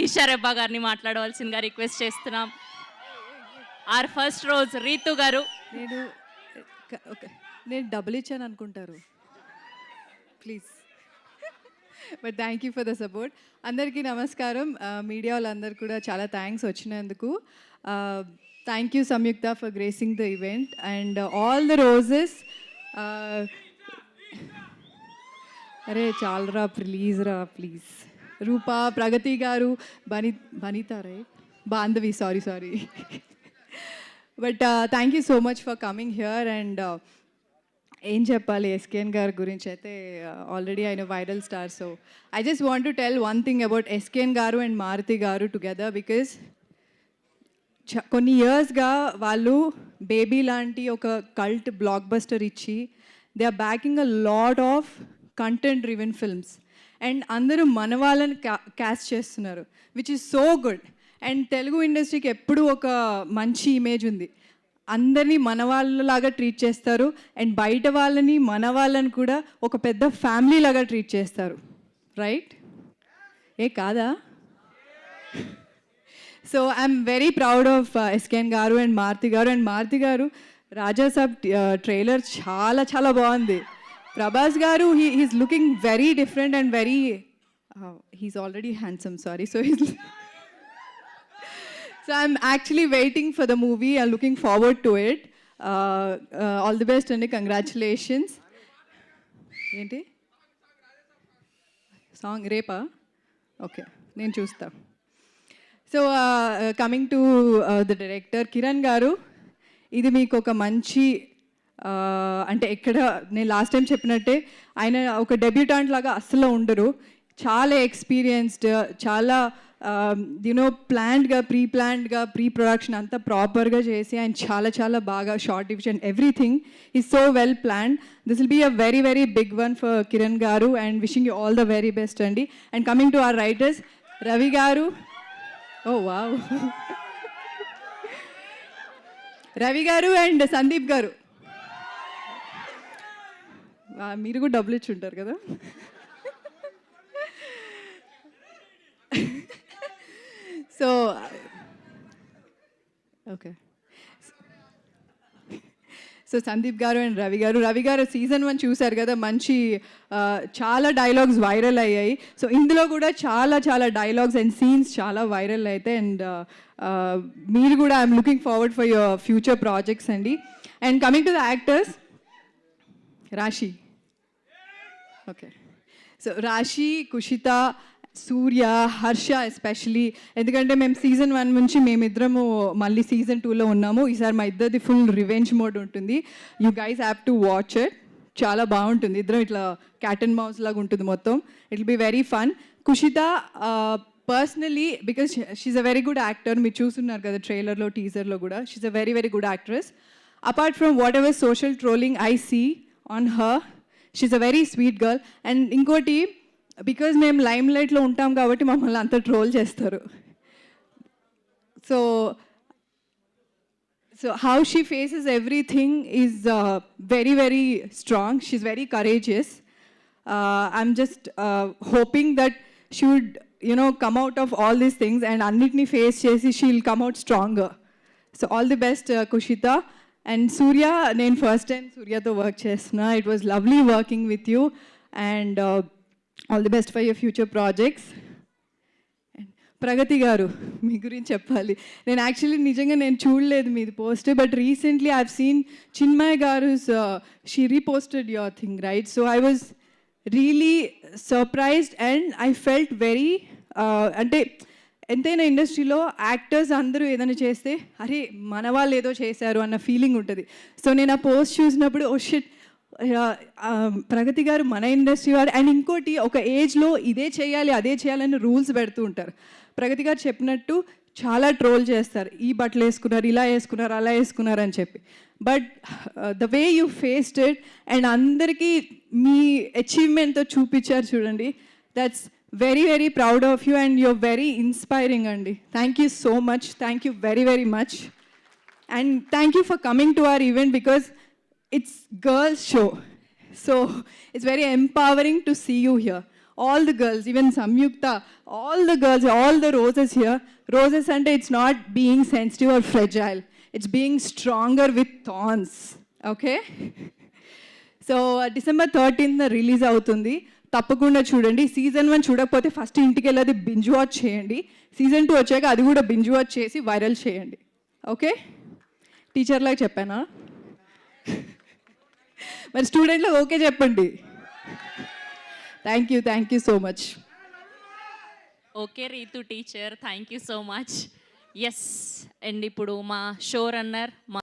ఈషారెబ్బా గారిని మాట్లాడవలసిందిగా రిక్వెస్ట్ చేస్తున్నాం. ఆర్ ఫస్ట్ రోజ్ రీతు గారు. నేను ఓకే, నేను డబ్బులు ఇచ్చాను అనుకుంటారు, please. But thank you for the support. అందరికీ నమస్కారం. మీడియా వాళ్ళందరూ కూడా చాలా థ్యాంక్స్ వచ్చినందుకు. Thank you Samyuktha for gracing the event and all the roses. అరే చాలరా, ప్లీజ్ రా, please. Rupa, Pragathi garu, Banitha right, Bandhavi, sorry. But thank you so much for coming here. And ఏం చెప్పాలి ఎస్కేఎన్ గారి గురించి అయితే, ఆల్రెడీ ఆయన viral star. So I just want to tell one thing about SKN గారు అండ్ మారుతి గారు టుగెదర్, బికాస్ కొన్ని ఇయర్స్గా వాళ్ళు బేబీ లాంటి ఒక కల్ట్ బ్లాక్ బస్టర్ ఇచ్చి they are backing a lot of content driven films and అందరూ మన వాళ్ళని క్యాస్ట్ చేస్తున్నారు, which is so good. And Telugu ఇండస్ట్రీకి ఎప్పుడూ ఒక మంచి ఇమేజ్ ఉంది, అందరినీ మన వాళ్ళలాగా ట్రీట్ చేస్తారు అండ్ బయట వాళ్ళని మన వాళ్ళని కూడా ఒక పెద్ద ఫ్యామిలీ లాగా ట్రీట్ చేస్తారు, రైట్? ఏ కాదా? So I'm very proud of SKN గారు అండ్ మారుతి గారు. అండ్ మారుతి గారు రాజాసాబ్ ట్రైలర్ చాలా చాలా బాగుంది. ప్రభాస్ గారు he's looking very different and very he's already handsome, sorry. So I'm actually waiting for the movie. I'm looking forward to it. All the best and congratulations. ఏంటి సాంగ్ రేపా? ఓకే, నేను చూస్తా. So coming to the director Kiran గారు, ఇది మీకు ఒక మంచి అంటే ఎక్కడ నేను లాస్ట్ టైం చెప్పినట్టే ఆయన ఒక డెబ్యూటాంట్ లాగా అస్సలు ఉండరు. చాలా ఎక్స్పీరియన్స్డ్, చాలా ప్లాన్డ్గా ప్రీ ప్రొడక్షన్ అంతా ప్రాపర్గా చేసి ఆయన చాలా చాలా బాగా shot division everything is so well planned. This will be a very very big one for Kiran garu and wishing you all the very best అండి. And coming to our writers, Ravi garu, oh wow, Ravi గారు and Sandeep గారు, మీరు కూడా డబ్బులు ఇచ్చి ఉంటారు కదా. So okay, so Sandeep గారు అండ్ రవి గారు సీజన్ 1 చూశారు కదా, మంచి చాలా డైలాగ్స్ వైరల్ అయ్యాయి. సో ఇందులో కూడా చాలా చాలా డైలాగ్స్ అండ్ సీన్స్ చాలా వైరల్ అవుతాయి. అండ్ మీరు కూడా I'm looking forward for your future projects అండి. And coming to the actors, Rashi, okay, so Rashi, Kushitha, Surya, Harsha especially, ఎందుకంటే మేము సీజన్ 1 నుంచి మేమిద్దరము మళ్ళీ సీజన్ 2లో ఉన్నాము. ఈసారి మా ఇద్దరిది ఫుల్ రివెంజ్ మోడ్ ఉంటుంది. You guys have to watch it, చాలా బాగుంటుంది. ఇద్దరం ఇట్లా క్యాట్ అండ్ మౌస్ లాగా ఉంటుంది మొత్తం. It will be very fun. Kushitha personally because she's a very good actor, మీరు చూస్తున్నారు కదా ట్రైలర్లో టీజర్లో కూడా, she's a very very good actress. Apart from whatever social trolling I see on her, she's a very sweet girl. And ఇంకోటి, because మేము లైమ్ లైట్లో ఉంటాం కాబట్టి మమ్మల్ని అంత ట్రోల్ చేస్తారు. So how she faces everything is very very strong. She's very courageous. I'm just hoping that she would come out of all these things and అన్నిటినీ ఫేస్ చేసి she will come out stronger. So all the best Kushitha. And Surya, నేను first time సూర్యతో work చేస్తున్నా. It was lovely working with you and all the best for your future projects. And Pragathi garu, మీ గురించి చెప్పాలి. నేను actually నిజంగా నేను చూడలేదు మీది post, but recently I've seen Chinmayi garu she reposted your thing, right? So I was really surprised and I felt very, అంటే ఎంతైనా ఇండస్ట్రీలో యాక్టర్స్ అందరూ ఏదైనా చేస్తే అరే మన వాళ్ళు ఏదో చేశారు అన్న ఫీలింగ్ ఉంటుంది. సో నేను ఆ పోస్ట్ చూసినప్పుడు ఓ షిట్, ప్రగతి గారు మన ఇండస్ట్రీ వాడు. అండ్ ఇంకోటి, ఒక ఏజ్లో ఇదే చేయాలి అదే చేయాలని రూల్స్ పెడుతూ ఉంటారు. ప్రగతి గారు చెప్పినట్టు చాలా ట్రోల్ చేస్తారు, ఈ బట్టలు వేసుకున్నారు, ఇలా వేసుకున్నారు, అలా వేసుకున్నారు అని చెప్పి. But the way you faced it and అందరికీ మీ అచీవ్మెంట్తో చూపించారు చూడండి, that's very very proud of you and you're very inspiring అండి. Thank you so much, thank you very very much. And thank you for coming to our event because it's girls show, so it's very empowering to see you here. all the girls, even Samyukta, all the girls, all the roses here. Roses and it's not being sensitive or fragile. It's being stronger with thorns. Okay? So December 13th release అవుతుంది, తప్పకుండా చూడండి. Season 1 చూడకపోతే first ఇంటికి వెళ్ళి binge watch చేయండి. Season 2 వచ్చాక అది కూడా బింజ్ వాచ్ చేసి వైరల్ చేయండి. ఓకే, టీచర్లాగా చెప్పానా? మరి స్టూడెంట్లకు ఓకే చెప్పండి. Thank you so much. Okay Ritu teacher, thank you so much. Yes, and ఇప్పుడు మా షో రన్నర్